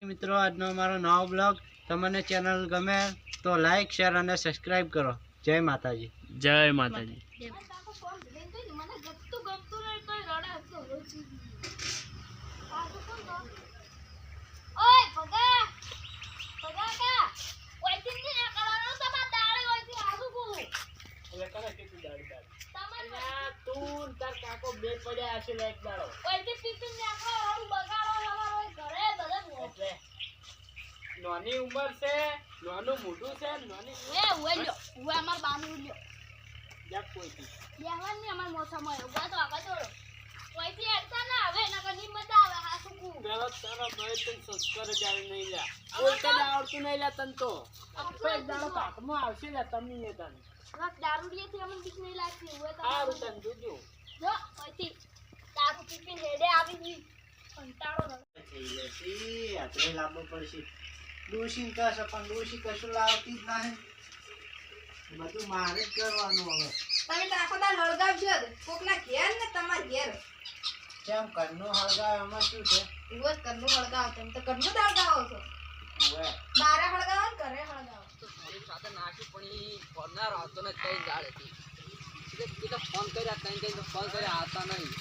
મિત્રો આજનો અમારો નવો બ્લોગ તમને ચેનલ ગમે તો લાઈક શેર અને સબસ્ક્રાઇબ કરો. જય માતાજી. જય માતાજી. નાની ઉંમર છે, નાનું મોઢું છે, નાની અમાર બાનું લ્યો જાક કોઈથી બેહવાન ની અમાર મોસામાં ઉભા તો આગળ દોડો કોઈથી અડતા ના આવે નકર ની મજા આવે હા સુકુ પેલા તારા ભાઈ તને સંસ્કાર જ આવે નહીં લ્યા કોઈ કદ આવડતું નહીં લ્યા તન તો એક દાડો કાટમાં આવશે લ્યા તમે ને તન રાત દારૂડિયે થી અમને બીક નહીં લાગતી હોય તો સારું તન જોજો જો કોઈથી દારૂ પીપીને હેડે આવી ગઈ કંટાળો થઈ જશે આટલે લાંબો પડશે ડોશી કહેશે પણ ડોશી કશું લાવતી જ નહીં બધું મારે જ કરવાનું હવે તમે તો આખો દાડ હળગાવજો કોકના ઘેર ને તમારા ઘેર કેમ ઘરનું હળગાવ એમાં શું છે રોજ ઘરનું હળગાવો તમે તો ઘરનું જ હળગાવો છો હવે બારે હળગાવો ને ઘરે હળગાવો સાથે નાખી પણ ઈ ફોનના આવતો ને કઈ જાળ હતી એ તો ફોન કર્યા કઈ ફોન કર્યા આવતા નહીં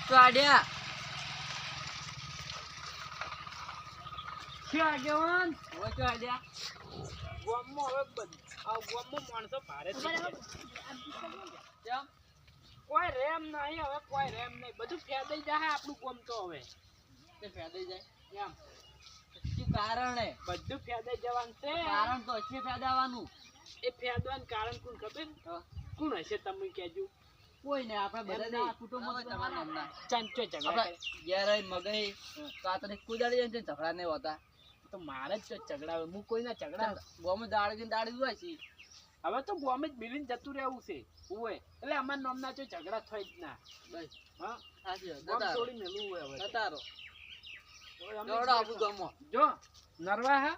તો આડ્યા શું આગેવાન હવે તો આડ્યા ગામમાં હવે ગામમાં માણસો ભારે થઈ ગયા કેમ કોઈ રેમ નહીં હવે કોઈ રેમ નહીં બધું ફેદાઈ જાય આપણું ગામ તો હવે તે ફેદાઈ જાય એમ શું કારણ હે બધું ફેદાઈ જવાનું છે કારણ તો છે ફેદાવાનું એ ફેદવાનું કારણ કોણ ખબર કોણ હશે તમે કહેજો કોઈ ને આપણે બધા કુટુંબ તમારા નામના ચાંચો ઝઘડા આપણે ઘેર મગઈ કાતરે કુદાડી જાય ને ઝઘડા નહીં હોતા તો મારે જ ઝઘડા હોય હું કોઈના ઝઘડા ગોમે દાડી હોય છે હવે તો ગોમે જ મિલીને જતું રહેવું છે હોય એટલે અમારા નામના જો ઝઘડા થાય જ ના બસ હા સાચી ગોમ વાત છોડી મેલું હોય હવે તારો હવે અમે દોડો આપું ગમો જો નરવા હા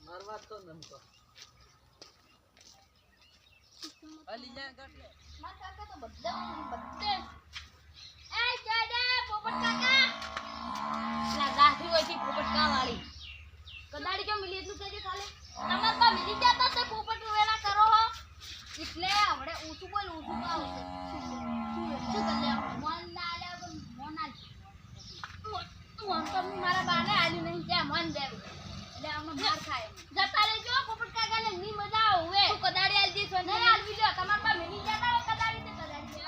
મારવા તો નમતો અલી જા ગટલે માર કાકા તો બધે એ જાડા પોપટ કાકા ના ગાથી હોય છે પોપટ કા વાળી કદાડી જો મિલી એટલું કેજે ખાલે તમાર પા મિલી જાતા તો પોપટ વેલા કરો હો એટલે આપણે ઊંચું બોલ ઊંચું કા આવશે શું કરી લે મન ના લે મન ના મન તો મારા બાને આલ્યું નહીં ત્યાં મન દેવ એટલે આમાં માર ખાય જતા રહેજો પોપટ કાકા ને ની મજા આવે તું કદાડી આલ દી છો નહીં આલવી લ્યો તમાર પા મિલી જાતા હોય કદાડી તે કદાડી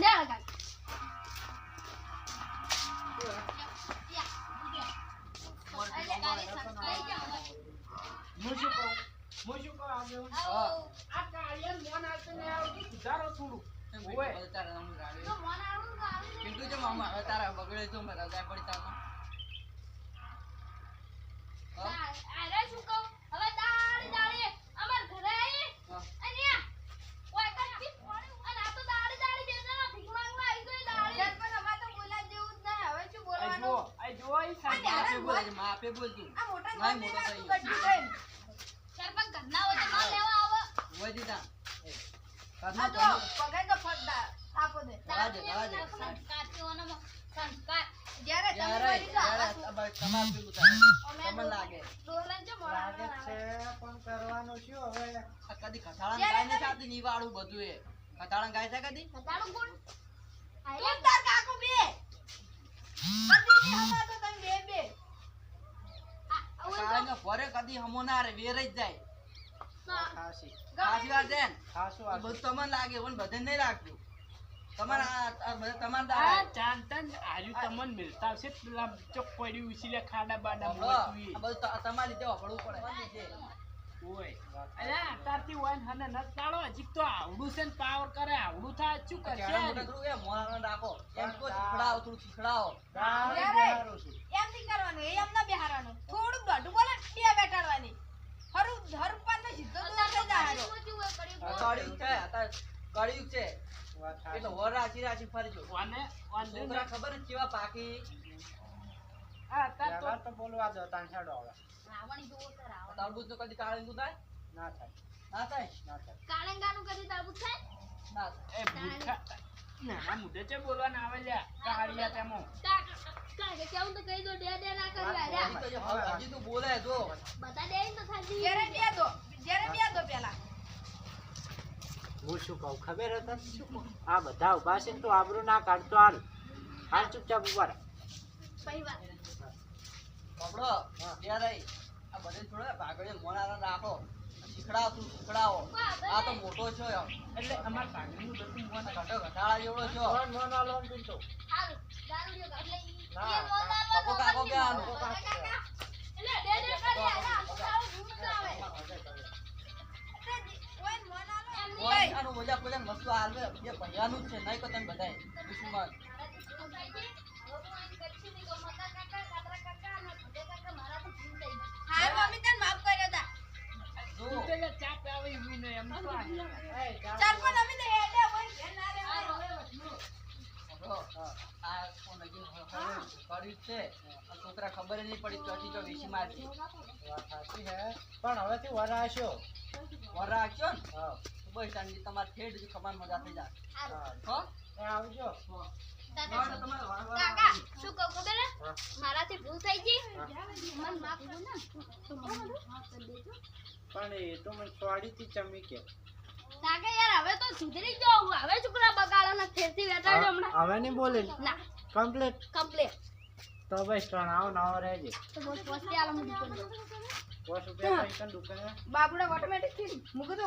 લે લગા હું શું કહું આગેવાન આ કાળિયન મોન આવશે ને આવતું સુધારો થોડું હોય તારા નામ રાડે તો મન આવું તો આવી પિન્ટુ જો મામા હવે તારા બગડે તો મારા જાય પડી તારા અરે શું કહું હવે દાડી અમાર ઘરે આવી અને ઓય કાકી અને આ તો દાડી દેના ભીખવાંગમાં આવી ગઈ દાડી જત પણ અમાર તો બોલા જેવું જ નહીં હવે શું બોલવાનું આ જો ઈ સાહેબ માપે બોલ તું આ મોટા નાઈ મોટા મોટા તું થઈ કશું કઈ સરપંચ ઘરના હોય તો ના લેવા આવો હોય દીધા આ તો પગાર તો ફટદા આપો દે કાચીઓનો સંસ્કાર જ્યારે તમે યાર કરી તો યાર આવા તમાર પેલું થાય તમને લાગે ડોલન જો લાગે મોડા છે પણ કરવાનું શું હવે આ કદી ખટાળા ગાય ને સાથે નીવાળું બધું એ ખટાળા ગાય છે કદી બતાડું કોણ તું તાર કાકુ બે કદી હમા તો તમે બે કાળાનો ભરે કદી હમો ના રે વેર જ જાય ખાસી ખાસી વાત છે ને ખાસું આ બધું તમને લાગે પણ બધે નહીં લાગતું તમારા બધા તમારા આ દાડા ચાંતન આજુ તમને મિલતા છે પેલા ચોક પડ્યું ઉછીલે ખાડા બાડા આ બધું તમારી રીતે વાપરવું પડે હોય અલ્યા તારથી વાન હને ન તાળો હજી તો આવડું છે ને પાવર કરે આવડું થાય શું કરશે રાખો એમ તો શીખડાવો થોડું શીખડાવો એમ નહીં કરવાનું એ એમને બેહારવાનું થોડુંક દોઢું બોલે બે બેટાડવાની હરુ હર પાન સીધો તો થઈ જાય કળિયુગ છે કળિયુગ છે એટલે વર રાશી ફરજો વાને વાન છોકરા ખબર જ કેવા પાકી આ તાર તો બોલવા દો તાન છાડો હવે રાવણ જોવો તો રાવણ તરબૂચ નું કદી કાળિંગું થાય ના થાય ના થાય કાળંગાનું કદી તરબૂચ થાય ના થાય એ ભૂખા ના મુદ્દે છે બોલવાના આવે લ્યા કાળિયા તેમો કાકે કેવું તો કહી દો દે ના કરવા રે હજી તું બોલે જો બતા દે તો થાજી જ્યારે બે દો પેલા હું શું કહું ખબર હતા આ બધા ઉભા છે ને તો આબરૂ ના કાઢતો હાલ ચૂપચાપ ઉભા રહે. સહી વાત બાપડો યાર આ બધે થોડા ભાગડે મોનારા રાખો શીખડાવો આ તો મોટો છો એટલે અમાર ભાગડીનું બધું મોન ઘટો ઘટાળા જેવડો છો મોન આલો ને પીતો. હાલ દારૂ કાઢ લઈ ના, એ મોલા કાકો કાકો કે આનું એટલે દે કરી આ આ ભૂત આવે ઓય મોનાલો એમની ઓય આનું મજા કોઈ મસ્ત હાલવે એ ભૈયાનું જ છે નહીં તો તમે બધાય દુશ્મન હા મમ્મી તને માફ કર્યો તા જો ચાલ પણ અમે તો હેડે હોય ઘેર ના રહેવાય આ કોણ હજી કર્યું છે આ છોકરા ખબર જ નહીં પડી ચોથી ચો વીસી મારતી વાત સાચી હે પણ હવેથી વરાશો. વરા આખ્યો ને હા બસ આની તમારે ઠેઠ જ ખબર મજા થઈ જાય હા. હો એ આવજો. તમારે કાકા શું કહું ખબર હે? મારાથી ભૂલ થઈ ગઈ મન માફ કરો ને તો મને માફ કરી દેજો પણ એ તો મને સ્વાડીથી ચમી કે કાકા યાર હવે તો સુધરી જાવ હવે છોકરા બગાડો ને ફેરથી વેટાડો હમણાં હવે નહીં બોલે ના કમ્પ્લીટ. કમ્પ્લીટ તો બસ આવો નવો રહેજે. તો બસ પોસ્ટી આલો મને કરી દો 5 રૂપિયા પૈસા દુકાને બાબુડા ઓટોમેટિક થી મૂકી દો